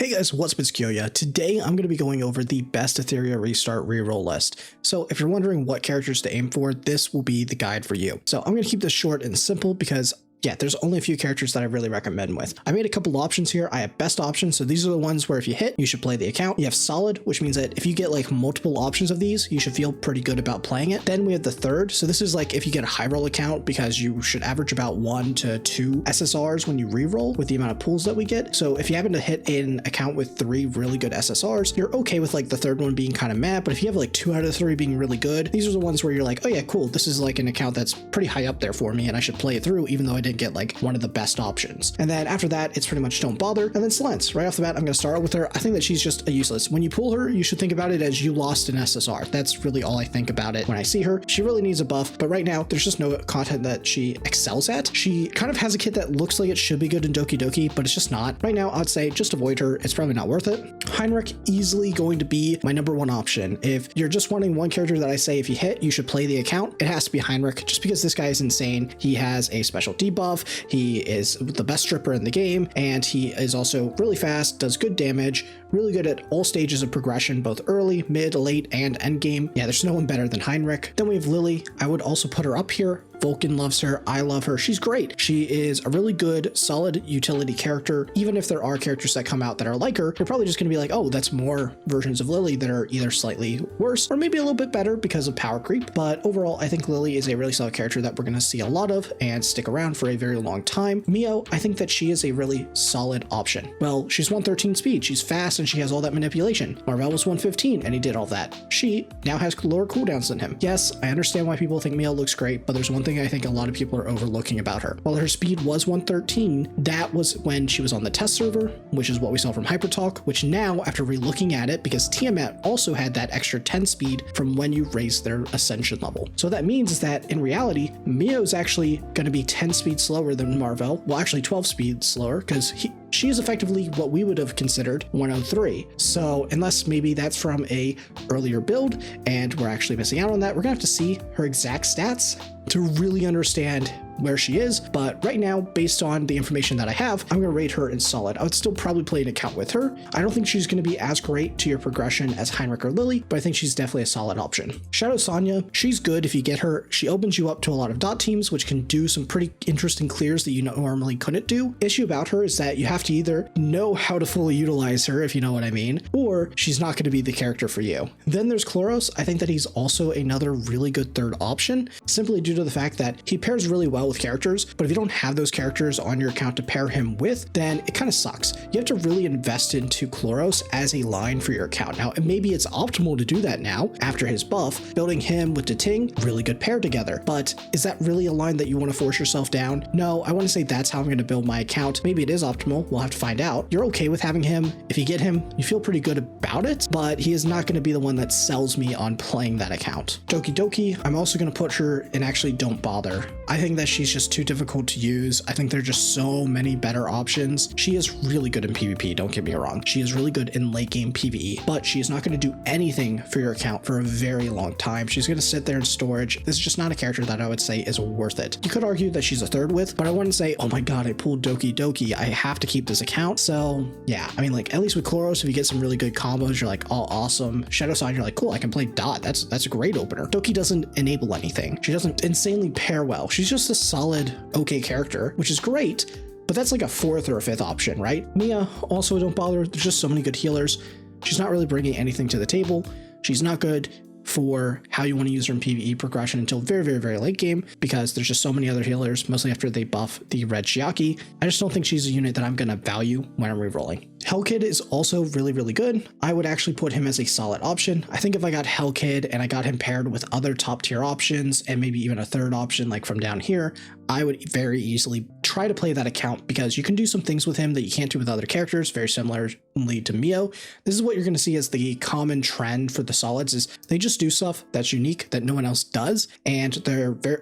Hey guys, what's up? It's Kyoya. Today I'm going to be going over the best Etheria Restart reroll list. So if you're wondering what characters to aim for, this will be the guide for you. So I'm going to keep this short and simple because there's only a few characters that I really recommend with. I made a couple options here. I have best options. So these are the ones where if you hit, you should play the account. You have solid, which means that if you get like multiple options of these, you should feel pretty good about playing it. Then we have the third. So this is like if you get a high roll account, because you should average about 1 to 2 SSRs when you reroll with the amount of pools that we get. So if you happen to hit an account with 3 really good SSRs, you're okay with like the third one being kind of mad. But if you have like 2 out of 3 being really good, these are the ones where you're like, oh yeah, cool. This is like an account that's pretty high up there for me and I should play it through, even though I didn't get like one of the best options. And then after that, it's pretty much don't bother. And then Silence. Right off the bat, I'm going to start with her. I think that she's just a useless. When you pull her, you should think about it as you lost an SSR. That's really all I think about it when I see her. She really needs a buff, but right now there's just no content that she excels at. She kind of has a kit that looks like it should be good in Doki Doki, but it's just not. Right now, I'd say just avoid her. It's probably not worth it. Heinrich, easily going to be my #1 option. If you're just wanting one character that I say if you hit, you should play the account, it has to be Heinrich, just because this guy is insane. He has a special debuff. He is the best stripper in the game, and he is also really fast, does good damage, really good at all stages of progression, both early, mid, late, and end game. Yeah, there's no one better than Heinrich. Then we have Lily. I would also put her up here. Vulcan loves her. I love her. She's great. She is a really good, solid utility character. Even if there are characters that come out that are like her, you're probably just going to be like, oh, that's more versions of Lily that are either slightly worse or maybe a little bit better because of power creep. But overall, I think Lily is a really solid character that we're going to see a lot of and stick around for a very long time. Mio, I think that she is a really solid option. Well, she's 113 speed. She's fast and she has all that manipulation. Marvel was 115 and he did all that. She now has lower cooldowns than him. Yes, I understand why people think Mio looks great, but there's one thing I think a lot of people are overlooking about her. While her speed was 113, that was when she was on the test server, which is what we saw from Hypertalk, which now, after re-looking at it, because Tiamat also had that extra 10 speed from when you raised their ascension level. So that means is that in reality, Mio is actually going to be 10 speed slower than Marvel. Well, actually 12 speed slower, because she is effectively what we would have considered 103. So unless maybe that's from a earlier build and we're actually missing out on that, we're gonna have to see her exact stats to really understand where she is. But right now, based on the information that I have, I'm going to rate her in solid. I would still probably play an account with her. I don't think she's going to be as great to your progression as Heinrich or Lily, but I think she's definitely a solid option. Shadow Sonya, she's good if you get her. She opens you up to a lot of dot teams, which can do some pretty interesting clears that you normally couldn't do. Issue about her is that you have to either know how to fully utilize her, if you know what I mean, or she's not going to be the character for you. Then there's Chloros. I think that he's also another really good third option, simply due to the fact that he pairs really well with characters, but if you don't have those characters on your account to pair him with, then it kind of sucks. You have to really invest into Chloros as a line for your account. Now, maybe it's optimal to do that now after his buff, building him with Ting, really good pair together, but is that really a line that you want to force yourself down? No, I want to say that's how I'm going to build my account. Maybe it is optimal. We'll have to find out. You're okay with having him. If you get him, you feel pretty good about it, but he is not going to be the one that sells me on playing that account. Doki Doki, I'm also going to put her in actually don't bother. I think that she's just too difficult to use. I think there are just so many better options. She is really good in PvP, don't get me wrong. She is really good in late game PvE, but she is not going to do anything for your account for a very long time. She's going to sit there in storage. This is just not a character that I would say is worth it. You could argue that she's a third with, but I wouldn't say, oh my god, I pulled Doki Doki, I have to keep this account. So yeah, I mean, like, at least with Chloros, if you get some really good combos, you're like, oh, awesome. Shadow Sign, you're like, cool, I can play Dot. That's a great opener. Doki doesn't enable anything. She doesn't insanely pair well. She's just a solid, okay character, which is great, but that's like a 4th or a 5th option, right? Mia, also don't bother. There's just so many good healers. She's not really bringing anything to the table. She's not good for how you want to use her in PvE progression until very, very, very late game, because there's just so many other healers, mostly after they buff the red Shiaki. I just don't think she's a unit that I'm going to value when I'm rerolling. Hellkid is also really, really good. I would actually put him as a solid option. I think if I got Hellkid and I got him paired with other top tier options and maybe even a third option like from down here, I would very easily try to play that account, because you can do some things with him that you can't do with other characters, very similarly to Mio. This is what you're going to see as the common trend for the solids, is they just do stuff that's unique that no one else does, and they're very,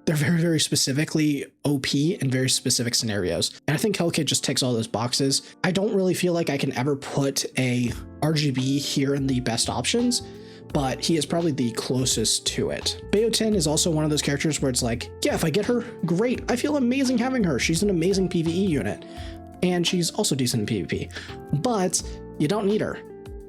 very specifically OP in very specific scenarios. And I think Hellkid just ticks all those boxes. I don't really feel like I can ever put a RGB here in the best options, but he is probably the closest to it. Bayotin is also one of those characters where it's like, yeah, if I get her, great. I feel amazing having her. She's an amazing PvE unit. and she's also decent in PvP, but you don't need her.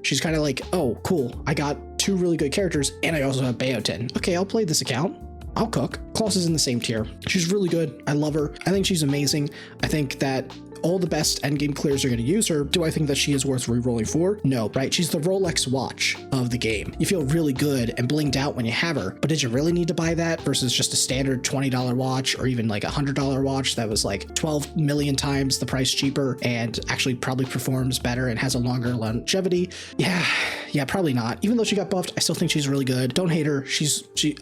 She's kind of like, oh, cool, I got 2 really good characters, and I also have Beotin. Okay, I'll play this account. I'll cook. Klaus is in the same tier. She's really good. I love her. I think she's amazing. I think that all the best endgame clears are going to use her. Do I think that she is worth rerolling for? No, right? She's the Rolex watch of the game. You feel really good and blinged out when you have her, but did you really need to buy that versus just a standard $20 watch or even like a $100 watch that was like 12 million times the price cheaper and actually probably performs better and has a longer longevity? Yeah, probably not. Even though she got buffed, I still think she's really good. Don't hate her.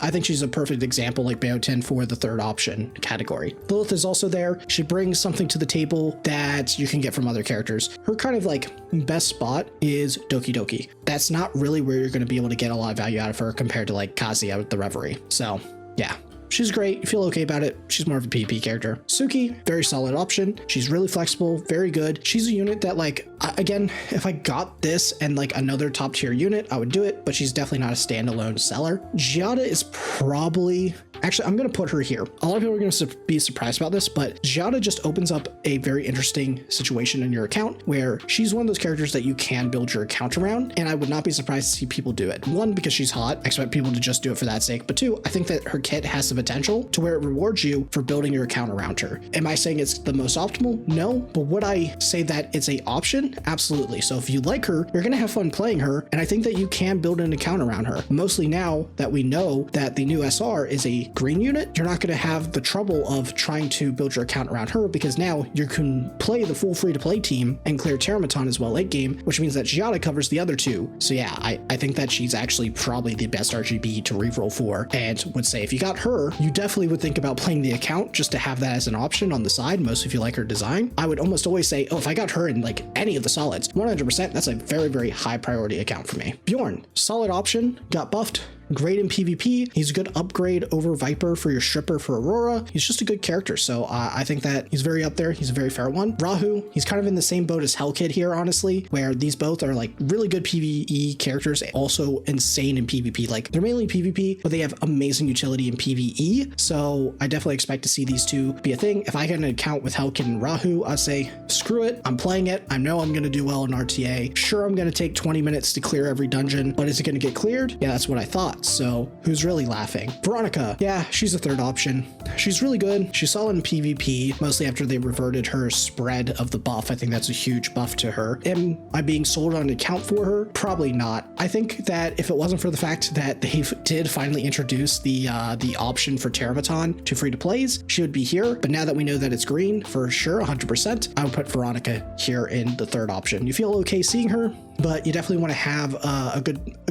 I think she's a perfect example like Beotin for the 3rd option category. Lilith is also there. She brings something to the table that you can get from other characters. Her kind of like best spot is Doki Doki. That's not really where you're going to be able to get a lot of value out of her compared to like Kazuya with the Reverie. So yeah. She's great. You feel okay about it. She's more of a PvP character. Suki, very solid option. She's really flexible, very good. She's a unit that like, again, if I got this and like another top tier unit, I would do it, but she's definitely not a standalone seller. Giada is probably, actually, I'm going to put her here. A lot of people are going to be surprised about this, but Giada just opens up a very interesting situation in your account where she's one of those characters that you can build your account around. And I would not be surprised to see people do it. 1, because she's hot. I expect people to just do it for that sake. But 2, I think that her kit has the potential to where it rewards you for building your account around her. Am I saying it's the most optimal? No, but would I say that it's a option? Absolutely. So if you like her, you're going to have fun playing her. And I think that you can build an account around her. Mostly now that we know that the new SR is a green unit, you're not going to have the trouble of trying to build your account around her because now you can play the full free-to-play team and clear Teramaton as well late game, which means that Giada covers the other 2. So yeah, I think that she's actually probably the best RGB to reroll for, and would say if you got her, you definitely would think about playing the account just to have that as an option on the side, most if you like her design. I would almost always say, oh, if I got her in like any of the solids, 100%, that's a very, very high priority account for me. Bjorn, solid option, got buffed. Great in PvP. He's a good upgrade over Viper for your stripper for Aurora. He's just a good character. So I think that he's very up there. He's a very fair one. Rahu, he's kind of in the same boat as Hellkid here, honestly, where these both are like really good PvE characters, also insane in PvP. Like they're mainly PvP, but they have amazing utility in PvE. So I definitely expect to see these 2 be a thing. If I get an account with Hellkid and Rahu, I'd say, screw it. I'm playing it. I know I'm going to do well in RTA. Sure, I'm going to take 20 minutes to clear every dungeon, but is it going to get cleared? Yeah, that's what I thought. So who's really laughing? Veronica. Yeah, she's a 3rd option. She's really good. She's solid in PvP, mostly after they reverted her spread of the buff. I think that's a huge buff to her. Am I being sold on an account for her? Probably not. I think that if it wasn't for the fact that they did finally introduce the option for Teramaton to free-to-plays, she would be here. But now that we know that it's green, for sure, 100%, I would put Veronica here in the 3rd option. You feel okay seeing her, but you definitely want to have a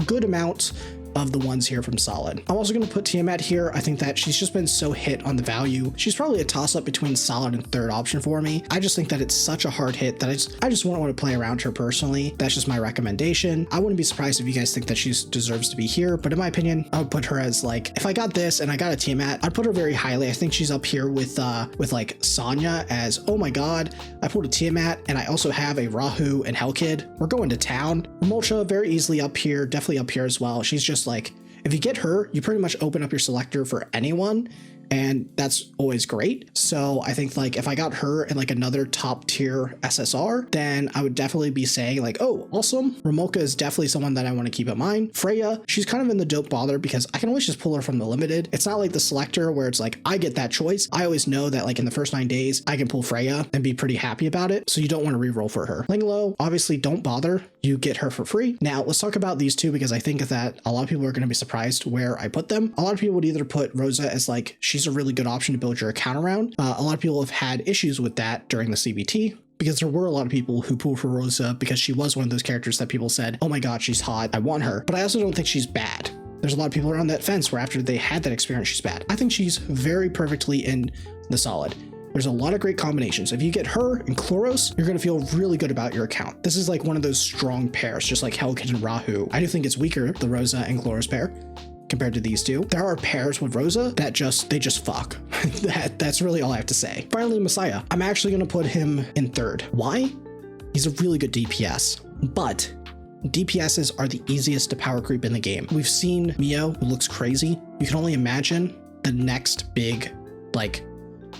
good amount of the ones here from Solid. I'm also going to put Tiamat here. I think that she's just been so hit on the value. She's probably a toss-up between Solid and third option for me. I just think that it's such a hard hit that I just wouldn't want to play around her personally. That's just my recommendation. I wouldn't be surprised if you guys think that she deserves to be here, but in my opinion, I would put her as like, if I got this and I got a Tiamat, I'd put her very highly. I think she's up here with like Sonya as, oh my god, I pulled a Tiamat and I also have a Rahu and Hellkid. We're going to town. Molcha very easily up here, definitely up here as well. She's just like, if you get her, you pretty much open up your selector for anyone, and that's always great. So I think like if I got her in like another top tier SSR, then I would definitely be saying like, oh, awesome. Romolka is definitely someone that I want to keep in mind. Freya, she's kind of in the dope bother because I can always just pull her from the limited. It's not like the selector where it's like, I get that choice. I always know that like in the first 9 days, I can pull Freya and be pretty happy about it. So you don't want to reroll for her. Linglo, obviously don't bother. You get her for free. Now let's talk about these two because I think that a lot of people are going to be surprised where I put them. A lot of people would either put Rosa as like, she's a really good option to build your account around. A lot of people have had issues with that during the CBT because there were a lot of people who pulled for Rosa because she was one of those characters that people said, oh my god, she's hot, I want her. But I also don't think she's bad. There's a lot of people around that fence where after they had that experience, she's bad. I think she's very perfectly in the solid. There's a lot of great combinations. If you get her and Chloros, you're going to feel really good about your account. This is like one of those strong pairs, just like Hellkid and Rahu. I do think it's weaker, the Rosa and Chloros pair, compared to these two. There are pairs with Rosa that they just fuck. That's really all I have to say. Finally, Messiah. I'm actually going to put him in third. Why? He's a really good DPS, but DPSs are the easiest to power creep in the game. We've seen Mio, who looks crazy. You can only imagine the next big, like,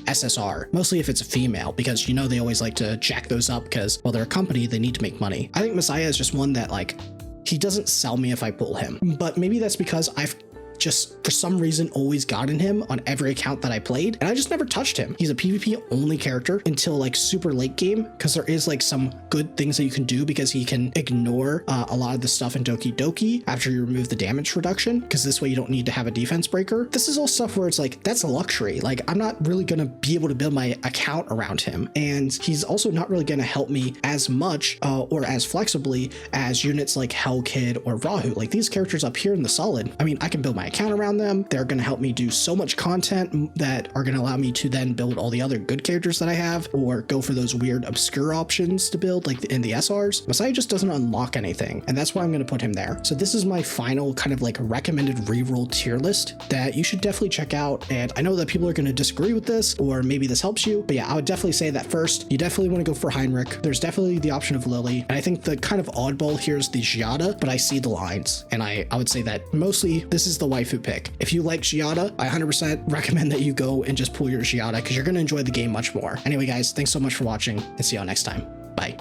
SSR, mostly if it's a female, because you know they always like to jack those up because, well, they're a company, they need to make money. I think Messiah is just one that, like, he doesn't sell me if I pull him, but maybe that's because I've just for some reason always gotten him on every account that I played, and I just never touched him. He's a PvP only character until like super late game, because there is like some good things that you can do, because he can ignore a lot of the stuff in Doki Doki after you remove the damage reduction, because this way you don't need to have a defense breaker. This is all stuff where it's like, that's a luxury. Like, I'm not really gonna be able to build my account around him, and he's also not really gonna help me as much or as flexibly as units like Hellkid or Rahu. Like, these characters up here in the solid, I mean, I can build my account around them. They're going to help me do so much content that are going to allow me to then build all the other good characters that I have, or go for those weird obscure options to build like in the SRs. Messiah just doesn't unlock anything, and that's why I'm going to put him there. So this is my final kind of like recommended reroll tier list that you should definitely check out. And I know that people are going to disagree with this, or maybe this helps you, but yeah, I would definitely say that first, you definitely want to go for Heinrich. There's definitely the option of Lily, and I think the kind of oddball here is the Giada, but I see the lines, and I would say that mostly this is the waifu pick. If you like Giada, I 100% recommend that you go and just pull your Giada, because you're going to enjoy the game much more. Anyway, guys, thanks so much for watching, and see y'all next time.